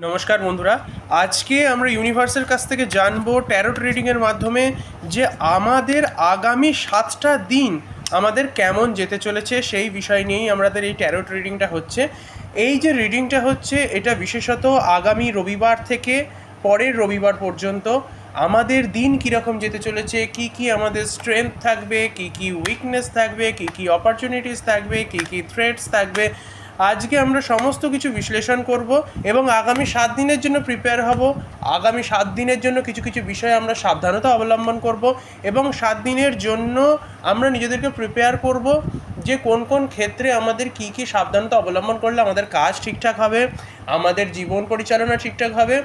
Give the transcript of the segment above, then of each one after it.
নমস্কার বন্ধুরা, আজকে আমরা ইউনিভার্সের কাছ থেকে জানবো ট্যারোট রিডিংয়ের মাধ্যমে যে আমাদের আগামী 7টা দিন আমাদের কেমন যেতে চলেছে সেই বিষয় নিয়েই আমাদের এই ট্যারোট রিডিংটা হচ্ছে। এই যে রিডিংটা হচ্ছে এটা বিশেষত আগামী রবিবার থেকে পরের রবিবার পর্যন্ত আমাদের দিন কীরকম যেতে চলেছে, কি কি আমাদের স্ট্রেংথ থাকবে, কি কি উইকনেস থাকবে, কি কি অপরচুনিটিস থাকবে, কি কি থ্রেটস থাকবে, আজকে আমরা সমস্ত কিছু বিশ্লেষণ করব এবং আগামী 7 দিনের জন্য প্রিপেয়ার হব। আগামী 7 দিনের জন্য কিছু কিছু বিষয়ে আমরা সাবধানতা অবলম্বন করব এবং 7 দিনের জন্য আমরা নিজেদেরকে প্রিপেয়ার করব যে কোন কোন ক্ষেত্রে আমাদের কি কি সাবধানতা অবলম্বন করলে আমাদের কাজ ঠিকঠাক হবে, আমাদের জীবন পরিচালনা ঠিকঠাক হবে।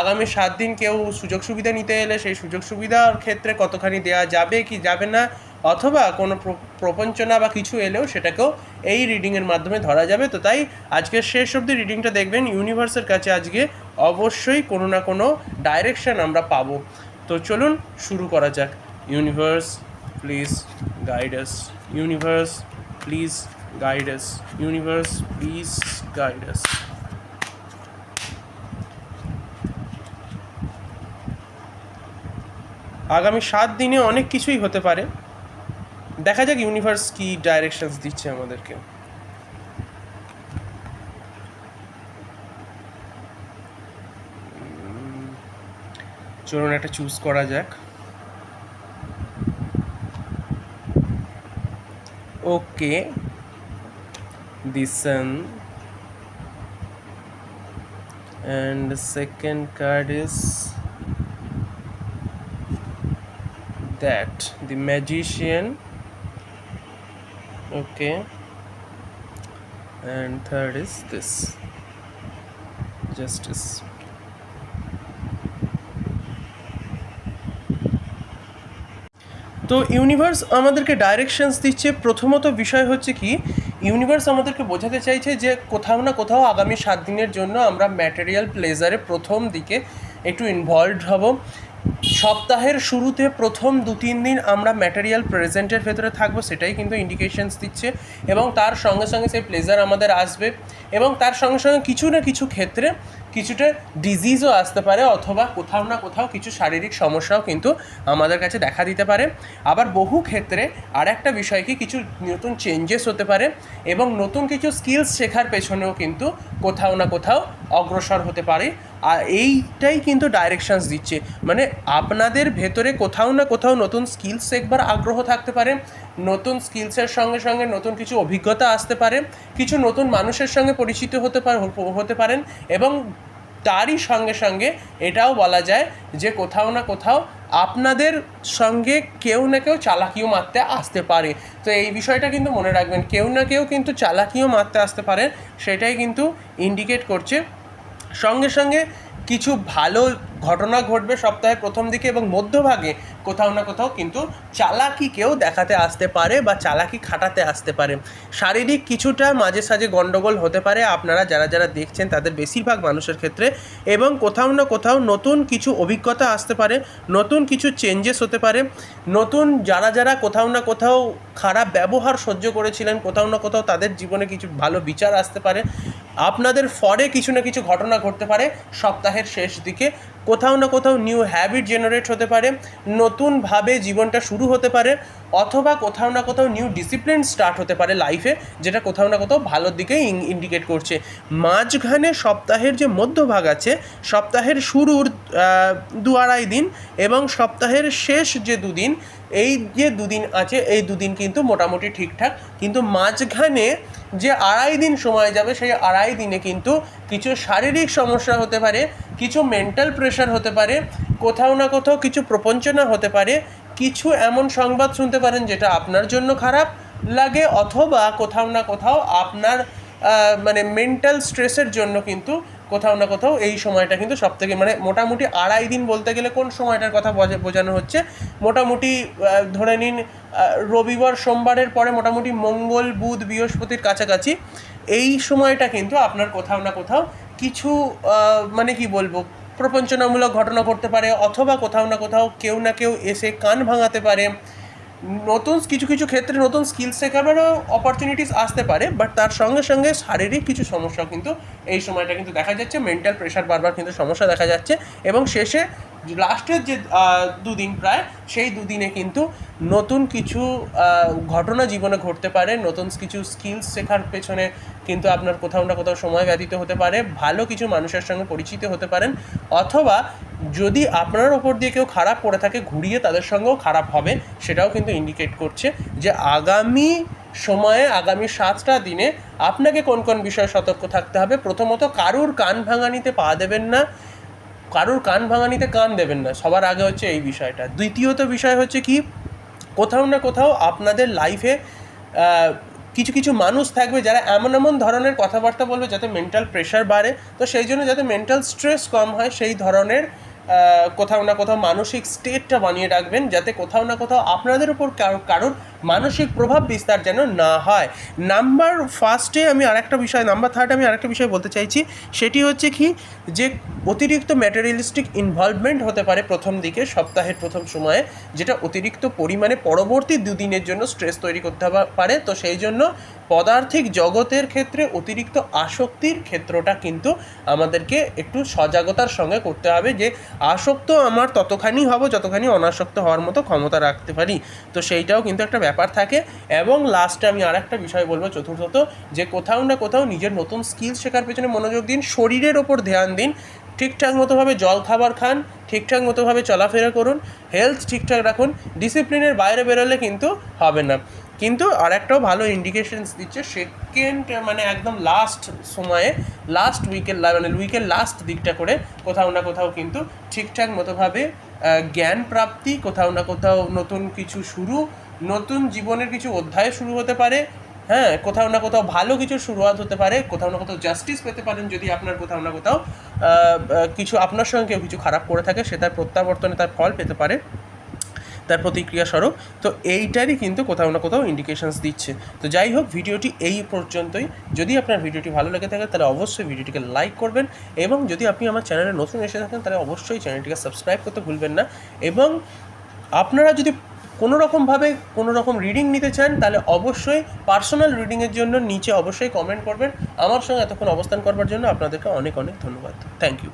আগামী 7 দিন কেউ সুযোগ সুবিধা নিতে এলে সেই সুযোগ সুবিধার ক্ষেত্রে কতখানি দেওয়া যাবে কি যাবে না, অথবা কোনো প্রপঞ্চনা বা কিছু এলেও সেটাকেও এই রিডিংয়ের মাধ্যমে ধরা যাবে। তো তাই আজকের শেষ অবধি রিডিংটা দেখবেন, ইউনিভার্সের কাছে আজকে অবশ্যই কোনো না কোনো ডাইরেকশান আমরা পাবো। তো চলুন শুরু করা যাক। Universe please guide us, universe please guide us, universe please guide আস। আগামী 7 দিনে অনেক কিছুই হতে পারে, দেখা যাক ইউনিভার্স কি ডাইরেকশনস দিচ্ছে আমাদেরকে। চলুন একটা চুজ করা যাক। ওকে, the sun, and the second card is that the magician. Okay, and third is this justice. তো ইউনিভার্স আমাদেরকে ডাইরেকশনস দিচ্ছে। প্রথমত বিষয় হচ্ছে কি, ইউনিভার্স আমাদেরকে বোঝাতে চাইছে যে কোথাও না কোথাও আগামী 7 দিনের জন্য আমরা ম্যাটেরিয়াল প্লেজারে প্রথম দিকে একটু ইনভলভড হব। সপ্তাহের শুরুতে প্রথম 2-3 দিন আমরা ম্যাটেরিয়াল প্রেজেন্টের ভেতরে থাকবো, সেটাই কিন্তু ইন্ডিকেশনস দিচ্ছে। এবং তার সঙ্গে সঙ্গে সেই প্লেজার আমাদের আসবে এবং তার সঙ্গে সঙ্গে কিছু না কিছু ক্ষেত্রে কিছুটা ডিজিজও আসতে পারে, অথবা কোথাও না কোথাও কিছু শারীরিক সমস্যাও কিন্তু আমাদের কাছে দেখা দিতে পারে। আবার বহু ক্ষেত্রে আর একটা বিষয় কি, কিছু নতুন চেঞ্জেস হতে পারে এবং নতুন কিছু স্কিলস শেখার পেছনেও কিন্তু কোথাও না কোথাও অগ্রসর হতে পারে। আর এইটাই কিন্তু ডাইরেকশনস দিচ্ছে, মানে আপনাদের ভেতরে কোথাও না কোথাও নতুন স্কিলস শেখবার আগ্রহ থাকতে পারে, নতুন স্কিলসের সঙ্গে সঙ্গে নতুন কিছু অভিজ্ঞতা আসতে পারে, কিছু নতুন মানুষের সঙ্গে পরিচিত হতে পারেন এবং তারই সঙ্গে সঙ্গে এটাও বলা যায় যে কোথাও না কোথাও আপনাদের সঙ্গে কেউ না কেউ চালাকিও মারতে আসতে পারে। তো এই বিষয়টা কিন্তু মনে রাখবেন, কেউ না কেউ কিন্তু চালাকিও মারতে আসতে পারে, সেটাই কিন্তু ইন্ডিকেট করছে। সঙ্গে সঙ্গে কিছু ভালো ঘটনা ঘটবে সপ্তাহের প্রথম দিকে এবং মধ্যভাগে কোথাও না কোথাও কিন্তু চালাকিকেও দেখাতে আসতে পারে বা চালাকি খাটাতে আসতে পারে। শারীরিক কিছুটা মাঝে সাঝে গণ্ডগোল হতে পারে আপনারা যারা যারা দেখছেন তাদের বেশিরভাগ মানুষের ক্ষেত্রে, এবং কোথাও না কোথাও নতুন কিছু অভিজ্ঞতা আসতে পারে, নতুন কিছু চেঞ্জেস হতে পারে, নতুন যারা যারা কোথাও না কোথাও খারাপ ব্যবহার সহ্য করেছিলেন কোথাও না কোথাও তাদের জীবনে কিছু ভালো বিচার আসতে পারে, আপনাদের ফরে কিছু না কিছু ঘটনা ঘটতে পারে সপ্তাহের শেষ দিকে, কোথাও না কোথাও নিউ হ্যাবিট জেনারেট হতে পারে, নতুনভাবে জীবনটা শুরু হতে পারে, অথবা কোথাও না কোথাও নিউ ডিসিপ্লিন স্টার্ট হতে পারে লাইফে, যেটা কোথাও না কোথাও ভালোর দিকেই ইন্ডিকেট করছে। মাঝখানে সপ্তাহের যে মধ্যভাগ আছে, সপ্তাহের শুরুর 2-2.5 দিন এবং সপ্তাহের শেষ যে 2 দিন, এই যে 2 দিন আছে এই 2 দিন কিন্তু মোটামুটি ঠিকঠাক, কিন্তু মাঝখানে যে 2.5 দিন সময় যাবে সেই 2.5 দিনে কিন্তু কিছু শারীরিক সমস্যা হতে পারে, কিছু মেন্টাল প্রেশার হতে পারে, কোথাও না কোথাও কিছু প্রপঞ্চনা হতে পারে, কিছু এমন সংবাদ শুনতে পারেন যেটা আপনার জন্য খারাপ লাগে, অথবা কোথাও না কোথাও আপনার মানে মেন্টাল স্ট্রেসের জন্য কিন্তু কোথাও না কোথাও এই সময়টা কিন্তু সবথেকে মানে মোটামুটি 2.5 দিন বলতে গেলে কোন সময়টার কথা বোঝানো হচ্ছে, মোটামুটি ধরে নিন রবিবার সোমবারের পরে মোটামুটি মঙ্গল বুধ বৃহস্পতির কাছাকাছি এই সময়টা কিন্তু আপনার কোথাও না কোথাও কিছু মানে কি বলবো প্রপঞ্চনামূলক ঘটনা ঘটতে পারে, অথবা কোথাও না কোথাও কেউ না কেউ এসে কান ভাঙাতে পারে, নতুন কিছু কিছু ক্ষেত্রে নতুন স্কিল শেখাবারও অপরচুনিটিস আসতে পারে, বাট তার সঙ্গে সঙ্গে শারীরিক কিছু সমস্যাও কিন্তু এই সময়টা কিন্তু দেখা যাচ্ছে, মেন্টাল প্রেশার বারবার কিন্তু সমস্যা দেখা যাচ্ছে। এবং শেষে লাস্টের যে দুদিন প্রায়, সেই দুদিনে কিন্তু নতুন কিছু ঘটনা জীবনে ঘটতে পারে, নতুন কিছু স্কিলস শেখার পেছনে কিন্তু আপনার কোথাও না কোথাও সময় ব্যতীত হতে পারে, ভালো কিছু মানুষের সঙ্গে পরিচিত হতে পারেন, অথবা যদি আপনার ওপর দিয়ে কেউ খারাপ করে থাকে ঘুরিয়ে তাদের সঙ্গেও খারাপ হবে, সেটাও কিন্তু ইন্ডিকেট করছে যে আগামী সময়ে, আগামী 7টা দিনে আপনাকে কোন কোন বিষয়ে সতর্ক থাকতে হবে। প্রথমত, কারুর কান ভাঙানিতে পা দেবেন না, কারুর কান ভাঙানিতে কান দেবেন না, সবার আগে হচ্ছে এই বিষয়টা। দ্বিতীয়ত বিষয় হচ্ছে কি, কোথাও না কোথাও আপনাদের লাইফে কিছু কিছু মানুষ থাকবে যারা এমন এমন ধরনের কথাবার্তা বলবে যাতে মেন্টাল প্রেশার বাড়ে। তো সেই জন্য যাতে মেন্টাল স্ট্রেস কম হয়, সেই ধরনের কোথাও না কোথাও মানসিক স্টেটটা বানিয়ে রাখবেন, যাতে কোথাও না কোথাও আপনাদের উপর কারোর মানসিক প্রভাব বিস্তার যেন না হয়। নাম্বার থার্ড আমি আরেকটা বিষয় বলতে চাইছি, সেটি হচ্ছে কি, যে অতিরিক্ত ম্যাটেরিয়ালিস্টিক ইনভলভমেন্ট হতে পারে প্রথম দিকে, সপ্তাহের প্রথম সময়ে, যেটা অতিরিক্ত পরিমাণে পরবর্তী দুদিনের জন্য স্ট্রেস তৈরি করতে পারে। তো সেই জন্য পদার্থিক জগতের ক্ষেত্রে অতিরিক্ত আসক্তির ক্ষেত্রটা কিন্তু আমাদেরকে একটু সজাগতার সঙ্গে করতে হবে, যে আসক্ত আমার ততখানি হব যতখানি অনাসক্ত হওয়ার মতো ক্ষমতা রাখতে পারি। তো সেইটাও কিন্তু একটা ব্যাপার থাকে। এবং লাস্টে আমি আর একটা বিষয় বলবো, চতুর্থত, যে কোথাও না কোথাও নিজের নতুন স্কিল শেখার পেছনে মনোযোগ দিন, শরীরের ওপর ধ্যান দিন, ঠিকঠাক মতোভাবে জল খাবার খান, ঠিকঠাক মতোভাবে চলাফেরা করুন, হেলথ ঠিকঠাক রাখুন। ডিসিপ্লিনের বাইরে বেরোলে কিন্তু হবে না। কিন্তু আর একটাও ভালো ইন্ডিকেশনস দিচ্ছে, সেকেন্ড মানে একদম লাস্ট সময়ে, লাস্ট উইকের লাস্ট দিকটা করে কোথাও না কোথাও কিন্তু ঠিকঠাক মতোভাবে জ্ঞান প্রাপ্তি, কোথাও না কোথাও নতুন কিছু শুরু, নতুন জীবনের কিছু অধ্যায় শুরু হতে পারে। হ্যাঁ, কোথাও না কোথাও ভালো কিছু শুরুয়াত হতে পারে, কোথাও না কোথাও জাস্টিস পেতে পারেন যদি আপনার কোথাও না কোথাও কিছু আপনার সঙ্গে কেউ কিছু খারাপ করে থাকে, সে তার প্রত্যাবর্তনে তার ফল পেতে পারে, তার প্রতিক্রিয়া স্বরূপ। তো এইটারই কিন্তু কোথাও না কোথাও ইন্ডিকেশনস দিচ্ছে। তো যাই হোক, ভিডিওটি এই পর্যন্তই। যদি আপনার ভিডিওটি ভালো লেগে থাকে তাহলে অবশ্যই ভিডিওটিকে লাইক করবেন, এবং যদি আপনি আমার চ্যানেলে নতুন এসে থাকেন তাহলে অবশ্যই চ্যানেলটিকে সাবস্ক্রাইব করতে ভুলবেন না। এবং আপনারা যদি কোনো রকম রিডিং নিতে চান তাহলে অবশ্যই পার্সোনাল রিডিংয়ের জন্য নিচে অবশ্যই কমেন্ট করবেন। আমার সঙ্গে এতক্ষণ অবস্থান করবার জন্য আপনাদেরকে অনেক অনেক ধন্যবাদ। Thank you.